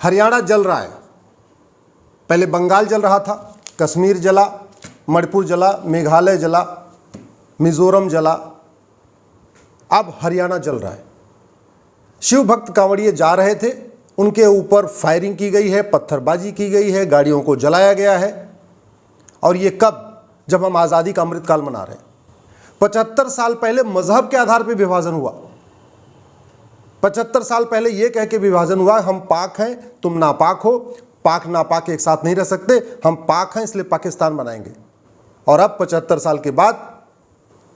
हरियाणा जल रहा है। पहले बंगाल जल रहा था, कश्मीर जला, मणिपुर जला, मेघालय जला, मिजोरम जला, अब हरियाणा जल रहा है। शिव भक्त कांवड़िए जा रहे थे, उनके ऊपर फायरिंग की गई है, पत्थरबाजी की गई है, गाड़ियों को जलाया गया है। और ये कब? जब हम आज़ादी का अमृतकाल मना रहे हैं। 75 साल पहले मजहब के आधार पर विभाजन हुआ। 75 साल पहले यह कह के विभाजन हुआ, हम पाक हैं, तुम नापाक हो, पाक नापाक एक साथ नहीं रह सकते, हम पाक हैं इसलिए पाकिस्तान बनाएंगे। और अब 75 साल के बाद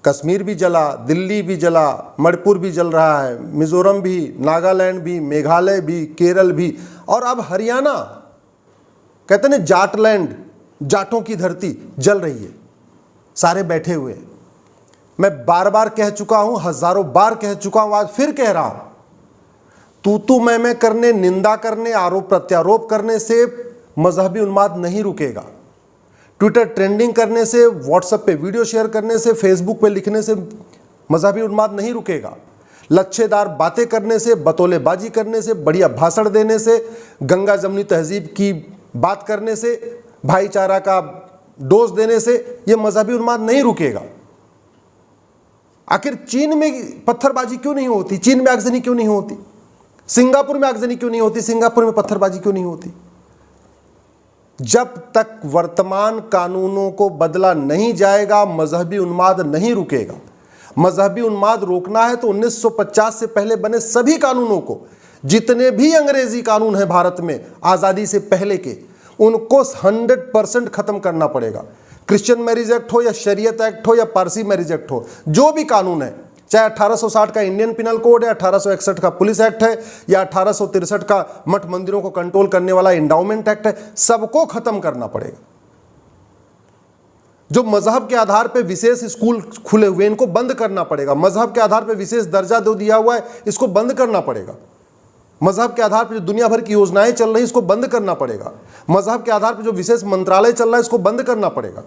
कश्मीर भी जला, दिल्ली भी जला, मणिपुर भी जल रहा है, मिजोरम भी, नागालैंड भी, मेघालय भी, केरल भी, और अब हरियाणा, कहते हैं जाटलैंड, जाटों की धरती जल रही है। सारे बैठे हुए हैं। मैं बार बार कह चुका हूं, हजारों बार कह चुका हूं, आज फिर कह रहा हूं, तू मैं करने, निंदा करने, आरोप प्रत्यारोप करने से मजहबी उन्माद नहीं रुकेगा। ट्विटर ट्रेंडिंग करने से, व्हाट्सएप पे वीडियो शेयर करने से, फेसबुक पे लिखने से मजहबी उन्माद नहीं रुकेगा। लच्छेदार बातें करने से, बतौलेबाजी करने से, बढ़िया भाषण देने से, गंगा जमनी तहजीब की बात करने से, भाईचारा का डोज देने से यह मजहबी उन्माद नहीं रुकेगा। आखिर चीन में पत्थरबाजी क्यों नहीं होती? चीन में आगजनी क्यों नहीं होती? सिंगापुर में आगजनी क्यों नहीं होती? सिंगापुर में पत्थरबाजी क्यों नहीं होती? जब तक वर्तमान कानूनों को बदला नहीं जाएगा, मजहबी उन्माद नहीं रुकेगा। मजहबी उन्माद रोकना है तो 1950 से पहले बने सभी कानूनों को, जितने भी अंग्रेजी कानून हैं भारत में आज़ादी से पहले के, उनको 100% खत्म करना पड़ेगा। क्रिश्चियन मैरिज एक्ट हो या शरीयत एक्ट हो या पारसी मैरिज एक्ट हो, जो भी कानून है, चाहे 1860 का इंडियन पिनल कोड है, 1861 का पुलिस एक्ट है, या 1863 का मठ मंदिरों को कंट्रोल करने वाला इंडाउमेंट एक्ट है, सबको खत्म करना पड़ेगा। जो मजहब के आधार पर विशेष स्कूल खुले हुए, इनको बंद करना पड़ेगा। मजहब के आधार पर विशेष दर्जा दो दिया हुआ है, इसको बंद करना पड़ेगा। मजहब के आधार पर जो दुनिया भर की योजनाएं चल रही, इसको बंद करना पड़ेगा। मजहब के आधार पर जो विशेष मंत्रालय चल रहा है, इसको बंद करना पड़ेगा।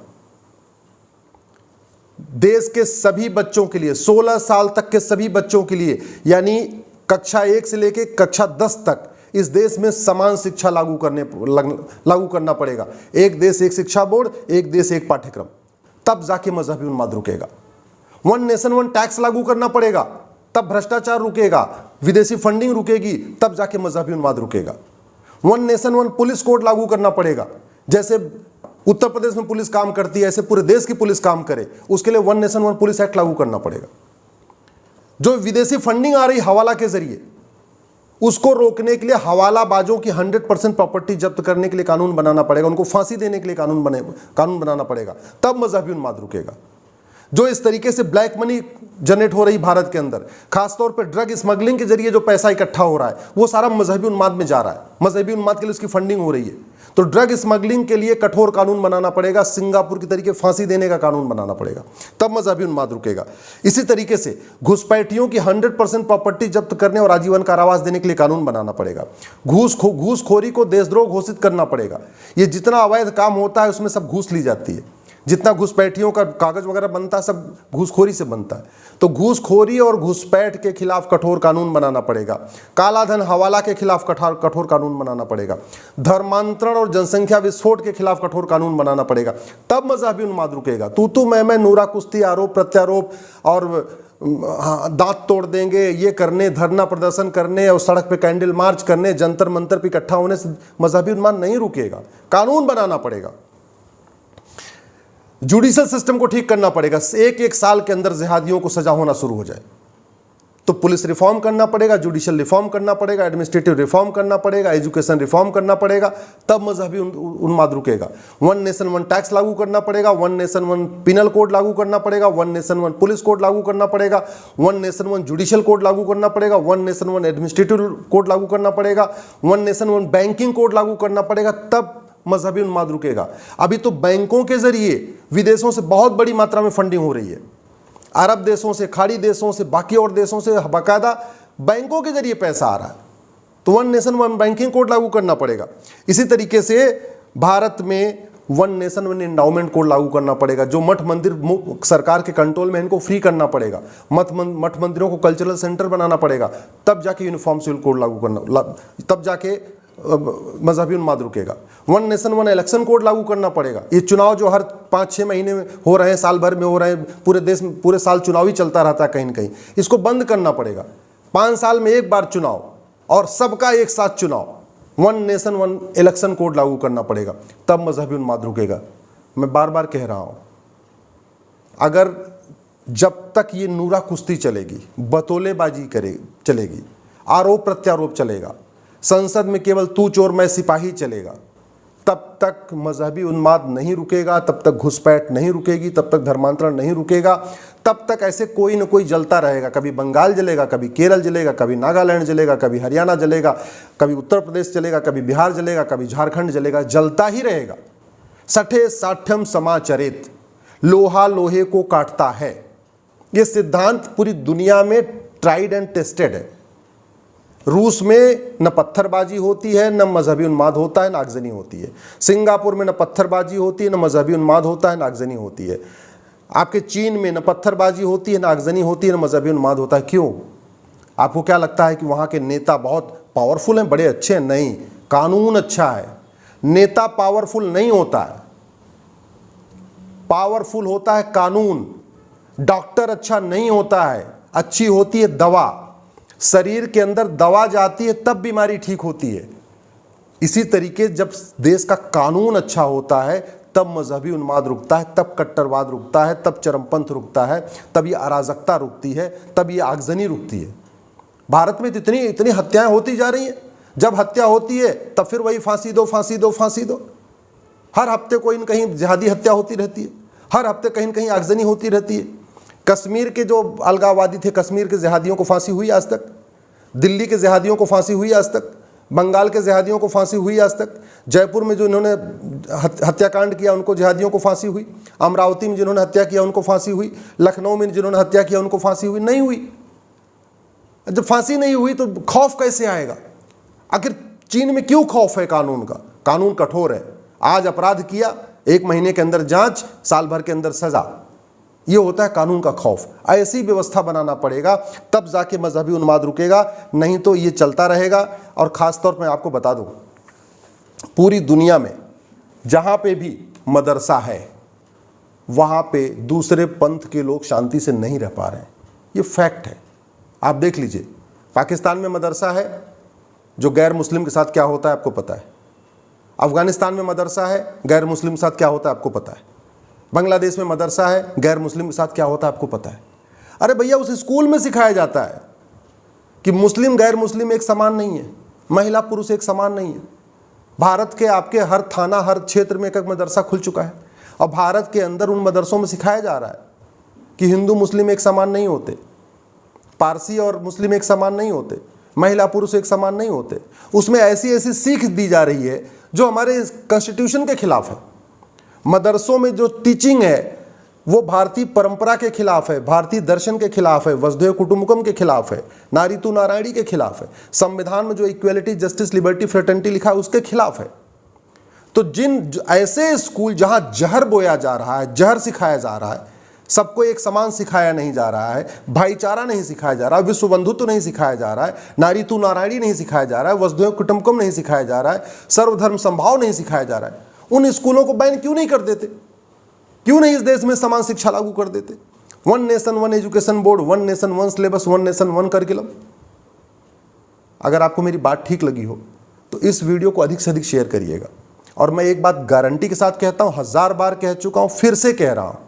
देश के सभी बच्चों के लिए, 16 साल तक के सभी बच्चों के लिए, यानी कक्षा 1 से लेकर कक्षा 10 तक इस देश में समान शिक्षा लागू करना पड़ेगा। एक देश एक शिक्षा बोर्ड, एक देश एक पाठ्यक्रम, तब जाके मजहबी उन्माद रुकेगा। 1 नेशन 1 टैक्स लागू करना पड़ेगा, तब भ्रष्टाचार रुकेगा, विदेशी फंडिंग रुकेगी, तब जाके मजहबी उन्माद रुकेगा। 1 नेशन 1 पुलिस कोड लागू करना पड़ेगा। जैसे उत्तर प्रदेश में पुलिस काम करती है, ऐसे पूरे देश की पुलिस काम करे, उसके लिए 1 नेशन 1 पुलिस एक्ट लागू करना पड़ेगा। जो विदेशी फंडिंग आ रही हवाला के जरिए, उसको रोकने के लिए हवालाबाजों की 100% प्रॉपर्टी जब्त करने के लिए कानून बनाना पड़ेगा, उनको फांसी देने के लिए कानून बनाना पड़ेगा, तब मजहबी उन्माद रुकेगा। जो इस तरीके से ब्लैक मनी जनरेट हो रही भारत के अंदर, खासतौर पर ड्रग स्मगलिंग के जरिए जो पैसा इकट्ठा हो रहा है, वो सारा मजहबी उन्माद में जा रहा है। मजहबी उन्माद के लिए उसकी फंडिंग हो रही है। तो ड्रग स्मगलिंग के लिए कठोर कानून बनाना पड़ेगा, सिंगापुर की तरीके फांसी देने का कानून बनाना पड़ेगा, तब मजहबी उन्माद रुकेगा। इसी तरीके से घुसपैठियों की 100% प्रॉपर्टी जब्त करने और आजीवन कारावास देने के लिए कानून बनाना पड़ेगा। घूसखोरी को देशद्रोह घोषित करना पड़ेगा। ये जितना अवैध काम होता है उसमें सब घूस ली जाती है। जितना घुसपैठियों का कागज वगैरह बनता है, सब घूसखोरी से बनता है। तो घूसखोरी और घुसपैठ के खिलाफ कठोर कानून बनाना पड़ेगा। काला धन हवाला के खिलाफ कठोर कानून बनाना पड़ेगा। धर्मांतरण और जनसंख्या विस्फोट के खिलाफ कठोर कानून बनाना पड़ेगा, तब मजहबी उन्माद रुकेगा। तू मैं नूरा कुश्ती, आरोप प्रत्यारोप और दांत तोड़ देंगे, ये करने, धरना प्रदर्शन करने और सड़क पे कैंडल मार्च करने, जंतर मंतर पे इकट्ठा होने से मजहबी उन्माद नहीं रुकेगा। कानून बनाना पड़ेगा। जुडिशल सिस्टम को ठीक करना पड़ेगा। एक साल के अंदर जिहादियों को सजा होना शुरू हो जाए। तो पुलिस रिफॉर्म करना पड़ेगा, जुडिशल रिफॉर्म करना पड़ेगा, एडमिनिस्ट्रेटिव रिफॉर्म करना पड़ेगा, एजुकेशन रिफॉर्म करना पड़ेगा, तब मजहबी उन्माद रुकेगा। 1 नेशन 1 टैक्स लागू करना पड़ेगा, 1 नेशन 1 पिनल कोड लागू करना पड़ेगा, 1 नेशन 1 पुलिस कोड लागू करना पड़ेगा, 1 नेशन 1 जुडिशल कोड लागू करना पड़ेगा, 1 नेशन 1 एडमिनिस्ट्रेटिव कोड लागू करना पड़ेगा, 1 नेशन 1 बैंकिंग कोड लागू करना पड़ेगा, तब मजहबी उन्माद रुकेगा। अभी तो बैंकों के जरिए विदेशों से बहुत बड़ी मात्रा में फंडिंग हो रही है। अरब देशों से, खाड़ी देशों से, बाकी और देशों से बाकायदा बैंकों के जरिए पैसा आ रहा है। तो 1 नेशन 1 बैंकिंग कोड लागू करना पड़ेगा। इसी तरीके से भारत में 1 नेशन 1 एंडाउमेंट कोड लागू करना पड़ेगा। जो मठ मंदिर सरकार के कंट्रोल में, इनको फ्री करना पड़ेगा। मठ मंदिरों को कल्चरल सेंटर बनाना पड़ेगा, तब जाके यूनिफॉर्म सिविल कोड लागू करना, तब जाके मजहबी उन्माद रुकेगा। One nation one election code लागू करना पड़ेगा। ये चुनाव जो हर 5-6 महीने में हो रहे हैं, साल भर में हो रहे हैं, पूरे देश में पूरे साल चुनाव ही चलता रहता है कहीं न कहीं, इसको बंद करना पड़ेगा। 5 साल में एक बार चुनाव और सबका एक साथ चुनाव, one nation one election code लागू करना पड़ेगा, तब मजहबी उन्माद रुकेगा। मैं बार बार कह रहा हूँ, अगर जब तक ये नूरा कुश्ती चलेगी, बतौलेबाजी चलेगी, आरोप प्रत्यारोप चलेगा, संसद में केवल तू चोर मैं सिपाही चलेगा, तब तक मजहबी उन्माद नहीं रुकेगा, तब तक घुसपैठ नहीं रुकेगी, तब तक धर्मांतरण नहीं रुकेगा, तब तक ऐसे कोई न कोई जलता रहेगा। कभी बंगाल जलेगा, कभी केरल जलेगा, कभी नागालैंड जलेगा, कभी हरियाणा जलेगा, कभी उत्तर प्रदेश जलेगा, कभी बिहार जलेगा, कभी झारखंड जलेगा, जलता ही रहेगा। सठे साठ्यम समाचरित, लोहा लोहे को काटता है। ये सिद्धांत पूरी दुनिया में ट्राइड एंड टेस्टेड है। रूस में न पत्थरबाजी होती है, न मजहबी उन्माद होता है, न आगजनी होती है। सिंगापुर में न पत्थरबाजी होती है, न मजहबी उन्माद होता है, न आगजनी होती है। आपके चीन में न पत्थरबाजी होती है, न आगजनी होती है, न मजहबी उन्माद होता है। क्यों? आपको क्या लगता है कि वहाँ के नेता बहुत पावरफुल हैं, बड़े अच्छे हैं? नहीं, कानून अच्छा है। नेता पावरफुल नहीं होता है, पावरफुल होता है कानून। डॉक्टर अच्छा नहीं होता है, अच्छी होती है दवा। शरीर के अंदर दवा जाती है तब बीमारी ठीक होती है। इसी तरीके जब देश का कानून अच्छा होता है तब मजहबी उन्माद रुकता है, तब कट्टरवाद रुकता है, तब चरमपंथ रुकता है, तब ये अराजकता रुकती है, तब ये आगजनी रुकती है। भारत में इतनी इतनी हत्याएं होती जा रही हैं। जब हत्या होती है तब फिर वही फांसी दो, फांसी दो, फांसी दो। हर हफ्ते कोई न कहीं जिहादी हत्या होती रहती है, हर हफ्ते कहीं न कहीं आगजनी होती रहती है। कश्मीर के जो अलगाववादी थे, कश्मीर के जिहादियों को फांसी हुई आज तक, दिल्ली के जिहादियों को फांसी हुई आज तक, बंगाल के जिहादियों को फांसी हुई आज तक, जयपुर में जो इन्होंने हत्याकांड किया उनको जिहादियों को फांसी हुई, अमरावती में जिन्होंने हत्या किया उनको फांसी हुई, लखनऊ में जिन्होंने हत्या किया उनको फांसी हुई। नहीं हुई। जब फांसी नहीं हुई तो खौफ कैसे आएगा? आखिर चीन में क्यों खौफ है कानून का? कानून कठोर है। आज अपराध किया, 1 महीने के अंदर जांच, साल भर के अंदर सजा। ये होता है कानून का खौफ। ऐसी व्यवस्था बनाना पड़ेगा, तब जाके मजहबी उन्माद रुकेगा, नहीं तो ये चलता रहेगा। और ख़ास तौर पर मैं आपको बता दूं, पूरी दुनिया में जहाँ पे भी मदरसा है वहाँ पे दूसरे पंथ के लोग शांति से नहीं रह पा रहे हैं। ये फैक्ट है, आप देख लीजिए। पाकिस्तान में मदरसा है, जो गैर मुस्लिम के साथ क्या होता है आपको पता है। अफगानिस्तान में मदरसा है, गैर मुस्लिम के साथ क्या होता है आपको पता है। बांग्लादेश में मदरसा है, गैर मुस्लिम के साथ क्या होता है आपको पता है। अरे भैया, उस स्कूल में सिखाया जाता है कि मुस्लिम गैर मुस्लिम एक समान नहीं है, महिला पुरुष एक समान नहीं है। भारत के आपके हर थाना, हर क्षेत्र में एक मदरसा खुल चुका है, और भारत के अंदर उन मदरसों में सिखाया जा रहा है कि हिंदू मुस्लिम एक समान नहीं होते, पारसी और मुस्लिम एक समान नहीं होते, महिला पुरुष एक समान नहीं होते। उसमें ऐसी ऐसी सीख दी जा रही है जो हमारे कॉन्स्टिट्यूशन के खिलाफ है। मदरसों में जो टीचिंग है वो भारतीय परंपरा के खिलाफ है, भारतीय दर्शन के खिलाफ है, वसुधैव कुटुंबकम के खिलाफ है, नारी तू नारायणी के खिलाफ है, संविधान में जो इक्वेलिटी, जस्टिस, लिबर्टी, फ्रेटर्निटी लिखा है उसके खिलाफ है। तो जिन ऐसे स्कूल जहां जहर बोया जा रहा है, जहर सिखाया जा रहा है, सबको एक समान सिखाया नहीं जा रहा है, भाईचारा नहीं सिखाया जा रहा है, विश्व बंधुत्व नहीं सिखाया जा रहा है, नारी तू नारायणी नहीं सिखाया जा रहा है, वसुधैव कुटुंबकम नहीं सिखाया जा रहा है, सर्वधर्म संभाव नहीं सिखाया जा रहा है, उन स्कूलों को बैन क्यों नहीं कर देते? क्यों नहीं इस देश में समान शिक्षा लागू कर देते? One nation one education board, one nation one syllabus, one nation one curriculum. अगर आपको मेरी बात ठीक लगी हो तो इस वीडियो को अधिक से अधिक शेयर करिएगा। और मैं एक बात गारंटी के साथ कहता हूं, 1000 बार कह चुका हूं, फिर से कह रहा हूं,